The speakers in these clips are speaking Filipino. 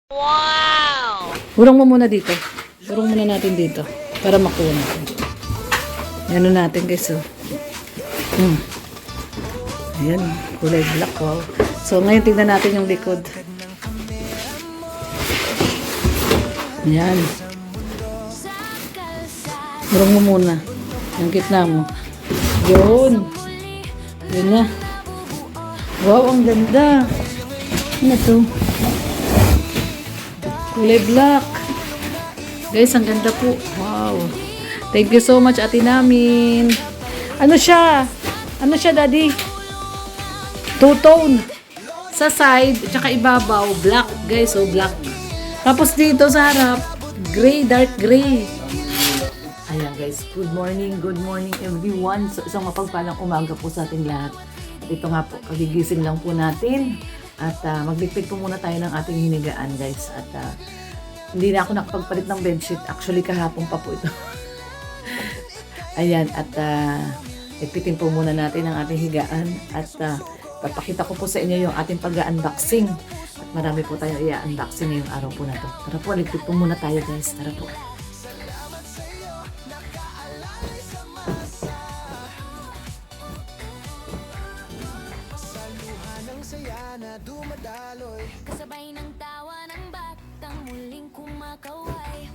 Wow! Urong mo muna dito. Urong muna natin dito. Para makuha natin. Yan natin guys. Oh. Ayan. Kulay black. Wow. So ngayon tingnan natin yung likod. Ayan. Urong mo muna. Yung gitna mo. Yun. Yun na. Wow, ang ganda. Ano to? Kulay black. Guys, ang ganda po. Wow. Thank you so much, ate namin. Ano siya? Ano siya, daddy? Two-tone. Sa side, tsaka ibabaw, black. Guys, so black. Tapos dito sa harap, gray, dark gray. Ayan guys, good morning everyone. So, isang mapagpalang umaga po sa ating lahat. At ito nga po, kagigising lang po natin. At magligpit po muna tayo ng ating hinigaan guys. At hindi na ako nakapagpalit ng bedsheet. Actually kahapon pa po ito. Ayan, at ligpitin po muna natin ang ating higaan. At papakita ko po sa inyo yung ating pag-unboxing. At marami po tayong i-unboxing ngayong araw po na to. Tara po, ligpit po muna tayo guys. Tara po. Kasabay ng tawa ng batang muling kumakaway.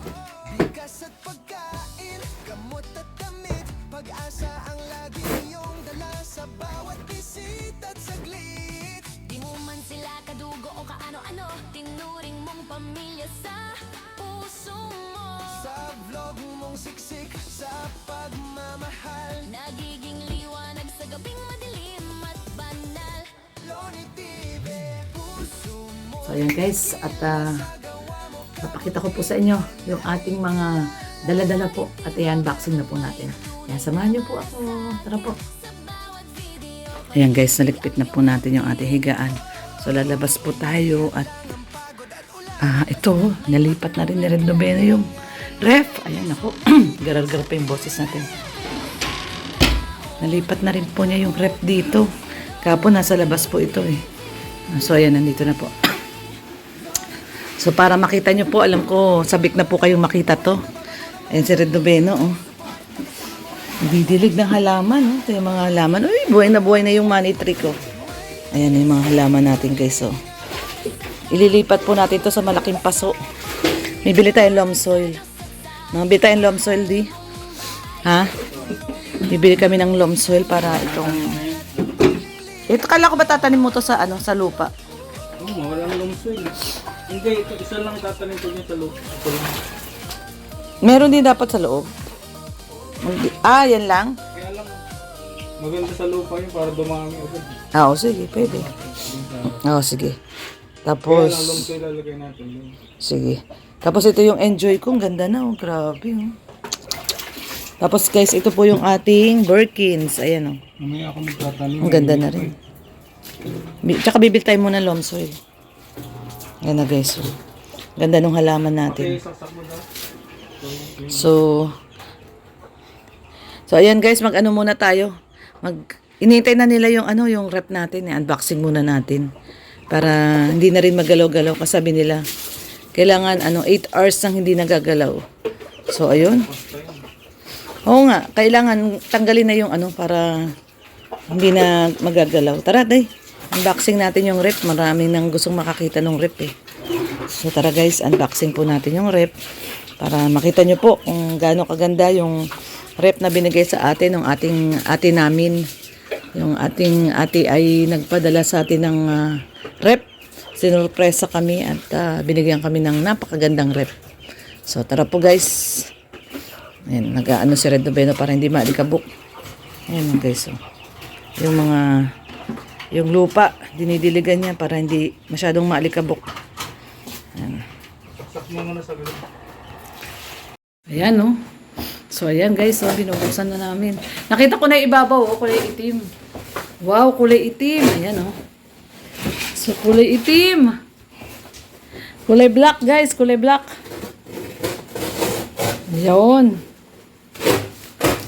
Bigas at pagkain, gamot at damit, pag-asa ang lagi iyong dala sa bawat bisita at saglit. Di mo man sila kadugo o kaano-ano, tinuring mong pamilya sa puso mo. Sa vlog mong siksik, sa pagmamahal, nagiging liwanag sa gabing madilim at banal. Loni TV, puso mo. So ayan guys, at papakita ko po sa inyo yung ating mga dala-dala po at i-unboxing na po natin. Kaya samahan niyo po ako. Tara po. Ayan guys, naligpit na po natin yung ating higaan. So lalabas po tayo at ito, nalipat na rin ni Red Novena yung ref. Ayan ako, garar-gar pa yung boses natin. Nalipat na rin po niya yung ref dito. Kapon nasa labas po ito eh. So ayan, nandito na po. So para makita nyo po, alam ko sabik na po kayong makita to. Ayan si Red Noveno, oh. Didilig ng halaman, oh. Ito yung mga halaman. Uy, buhay na yung money tree ko. Ayan yung mga halaman natin guys, oh. Ililipat po natin to sa malaking paso. May bili tayong loam soil. Bili tayong loam soil, di? Ha? Bibili kami ng loam soil para itong... Ito, kala ko ba tatanim mo to sa, sa lupa? Oo, walang long soil. Hindi, ito isa lang tatanim ko niya sa loob. Ito lang. Meron din dapat sa loob. Yan lang? Kaya lang, maganda sa lupa yun para dumami agad. Sige, pwede. Sige. Kaya Tapos, lang long soil lalagay natin yun. sige. Tapos ito yung enjoy ko. Ang ganda na, oh. Grabe, oh. Tapos guys, ito po yung ating Birkins. Ayan, oh. Mamaya ako magtatanim. Ang ganda na rin. Tsaka bibil tayo muna ng loam soil. Ayan na guys, oh. Ganda nung halaman natin. Okay, saksak mo daw. So ayan guys, mag-ano muna tayo. Inintay na nila yung yung rep natin, unboxing muna natin. Para hindi na rin magalaw-galaw kasi sabi nila kailangan 8 hours nang hindi nagagalaw. So ayun. Oo nga, kailangan tanggalin na yung para hindi na magagalaw. Tara, day. Unboxing natin yung rep. Maraming nang gustong makakita ng rep eh. So tara guys, unboxing po natin yung rep para makita nyo po kung gaano kaganda yung rep na binigay sa atin ng ating ate namin. Yung ating ate ay nagpadala sa atin ng rep. Sinurpresa kami at binigyan kami ng napakagandang rep. So tara po guys. Ayan, nag-ano si Red Noveno para hindi maalikabok. Ayan guys. So, yung lupa, dinidiligan niya para hindi masyadong maalikabok. Ayan. Saksak mo muna sa gulong. Ayan, no? So, ayan guys, binubuksan na namin. Nakita ko na yung ibabaw, kulay itim. Wow, kulay itim. Ayan, oh. So, kulay itim. Kulay black, guys, kulay black. Ayan.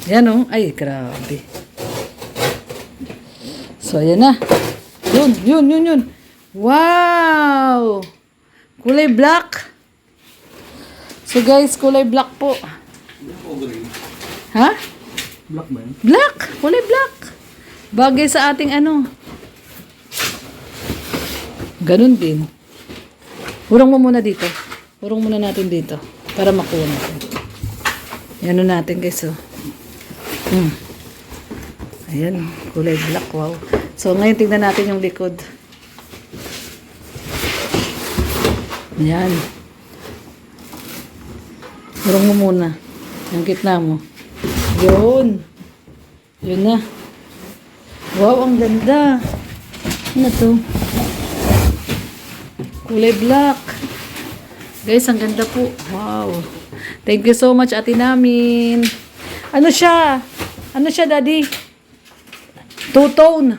Ayan, oh. Ay, grabe. So, ayan na. Yun. Wow! Kulay black. So guys, kulay black po. Black o gray? Ha? Black ba yun? Black. Kulay black. Bagay sa ating ano. Ganun din. Hurang mo muna dito. Hurang muna natin dito. Para makuha natin. Yan natin guys. Oh. Ayan. Kulay black. Wow. So ngayon tingnan natin yung likod. Ayan. Hurang mo muna. Yung gitna mo. Yun. Yun na. Wow, ang ganda. Ano to? Kulay black. Guys, ang ganda po. Wow. Thank you so much, ate namin. Ano siya? Ano siya, daddy? Two-tone.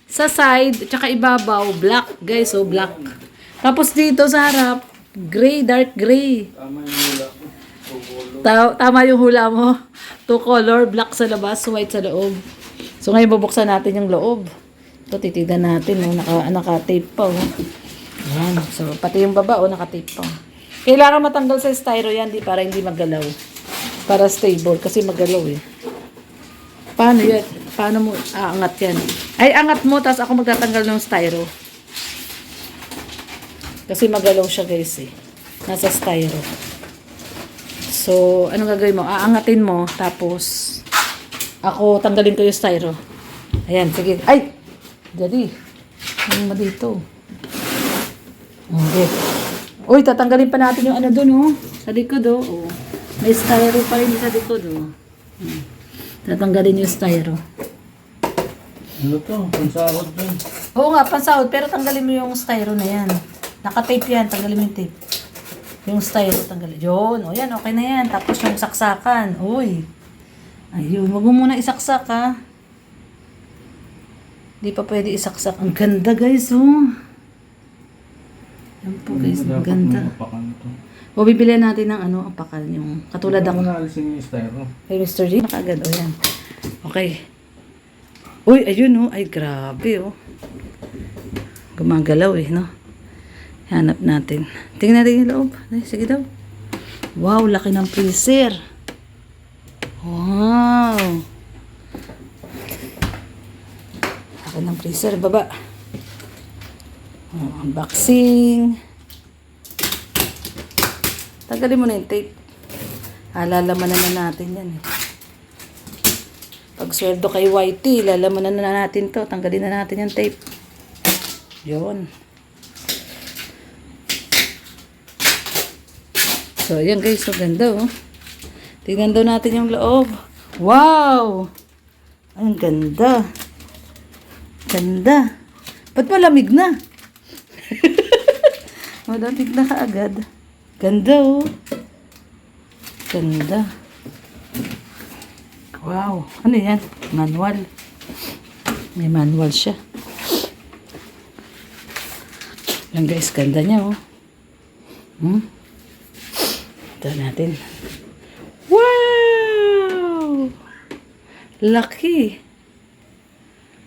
Sa side, tsaka ibabaw, black. Guys, so black. Tapos dito sa harap, gray, dark gray. Tama yung hula ko. Tama yung hula mo. Two color, black sa labas, white sa loob. So ngayon bubuksan natin yung loob. Ito titignan natin, oh, naka-tape pa. Oh. Ayan. So pati yung baba, oh, naka-tape pa. Kailangan matanggal sa styro yan, para hindi magalaw. Para stable, kasi magalaw eh. Paano yan? Paano mo aangat yan? Ay, angat mo, tapos ako magtatanggal ng styro. Kasi magalaw siya guys eh. Nasa styro. So, anong gagawin mo? Aangatin mo, tapos ako tanggalin ko yung styro. Ayan, sige. Ay! Daddy, ano mo dito? Okay. Uy, tatanggalin pa natin yung ano dun, oh. Sa likod, oh. Oh. May styro pa rin sa likod, oh. Tatanggalin yung styro. Ano to? Pansahod dun. Oo nga, pansahod. Pero tanggalin mo yung styro na yan. Naka-tape yan. Tanggalin mo yung tape. Yung styro, tanggalin. Yun. O yan, okay na yan. Tapos yung saksakan. Uy. Ayun. Huwag mo muna isaksak, ha. Di pa pwede isaksak. Ang ganda, guys, oh. Yan po, guys. Ang ganda. O, bibilihan natin ng ano, apakan. Yung katulad ng... Ano na alisin yung styro? Hey, Mr. G. Nakagad. O, yan. Okay. Uy, ayun, oh. Ay, grabe, oh. Gumagalaw, eh, no? Hanap natin. Tingnan natin yung loob. Ay, sige daw. Wow, laki ng freezer. Wow. Laki ng freezer. Baba. Oh, unboxing. Tagalin mo na yung tape. Lalaman na natin yan eh. Pag sweldo kay YT, lalaman na natin to. Tanggalin na natin yung tape. Yun. So, ayan guys. So, ganda oh. Tingnan daw natin yung loob. Wow! Ang ganda. Ganda. Ba't malamig na? Malamig na kaagad. Ganda oh. Ganda. Wow. Ano yan? Manual. May manual siya. Yan guys. Ganda niya oh. Ito natin. Wow! Laki.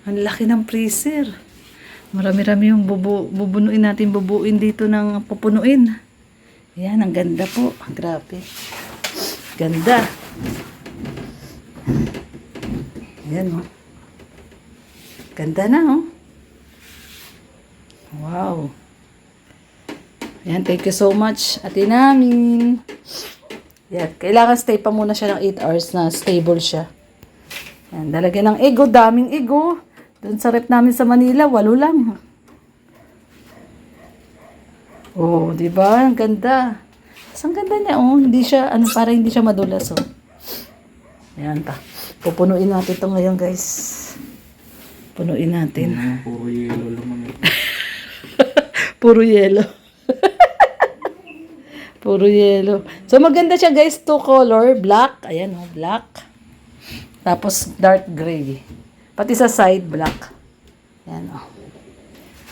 Ang laki ng freezer. Marami-rami yung bubunuin natin. Bubuin dito ng pupunuin. Yan, ang ganda po. Grabe. Ganda. Ayan oh. Ganda na oh. Wow. Ayan, thank you so much, ate namin. Yan, kailangan stay pa muna siya ng 8 hours na stable siya. Yan, dalagyan ng ego, daming ego. Doon sa rep namin sa Manila, 8 lang. Oh, di ba? Ang ganda. Ang ganda niya, oh. Hindi siya, para hindi siya madulas, oh. Ayan, pupunuin natin ito ngayon, guys. Punuin natin. Puro yellow naman ito. Puro yellow. Puro yellow. So, maganda siya, guys. 2 color. Black. Ayan, oh. Black. Tapos, dark gray. Pati sa side, black. Ayan, oh.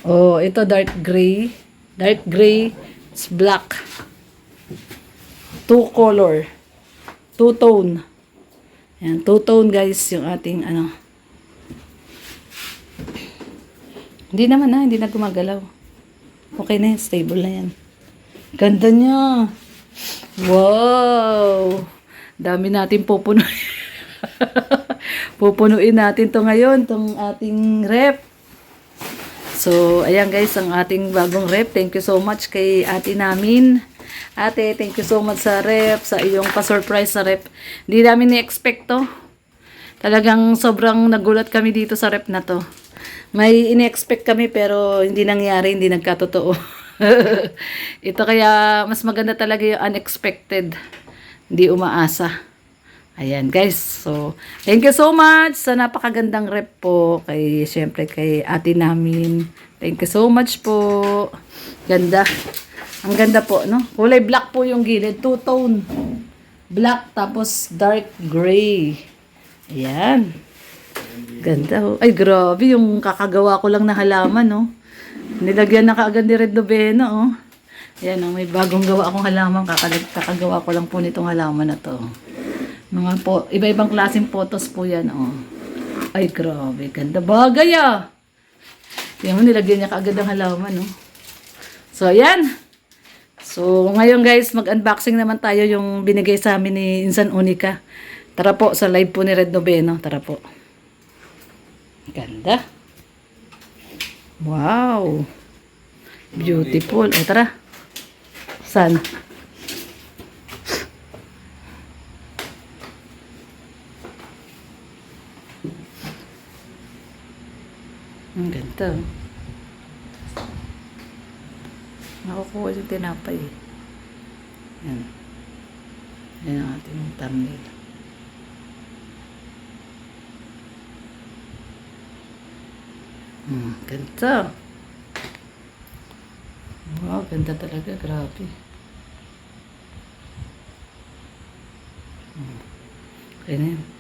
Oh, ito dark gray. Dark gray. It's black. 2 color. 2 tone. Ayan, 2 tone, guys. Yung ating, Hindi naman na. Hindi na gumagalaw. Okay na yan. Stable na yan. Ganda niya. Wow! Dami natin pupunuin. Pupunuin natin to ngayon, tong ating rep. So, ayan guys, ang ating bagong rep. Thank you so much kay ate namin. Ate, thank you so much sa rep, sa iyong pa-surprise sa rep. Hindi namin ni-expect to. Talagang sobrang nagulat kami dito sa rep na to. May ini-expect kami pero hindi nangyari, hindi nagkatotoo. Ito kaya mas maganda talaga yung unexpected. Hindi umaasa. Ayan guys. So, thank you so much sa napakagandang rep po. Syempre kay ate namin. Thank you so much po. Ganda. Ang ganda po, no? Kulay black po yung gilid. Two-tone. Black tapos dark gray. Ayan. Ganda oh. Ay, grabe. Yung kakagawa ko lang na halaman, no? Nilagyan na kaagad ni Red Novena, oh. Ayan, oh. May bagong gawa akong halaman. Kakagawa ko lang po nitong halaman na to. Mga po, iba-ibang klaseng photos po yan, oh. Ay, grabe. Ganda. Bagay, ah. Yan mo, nilagyan niya kaagad ang halaman, oh. So, ayan. So, ngayon guys, mag-unboxing naman tayo yung binigay sa amin ni Insan Unica. Tara po, sa live po ni Red Noveno. Tara po. Ganda. Wow. Beautiful. O, tara. Saan? Ang ganda. Nakukuha yung tinapay. Yan. Yan ang ating thumbnail. Ganda. Wow, ganda talaga. Grabe. Okay na yan.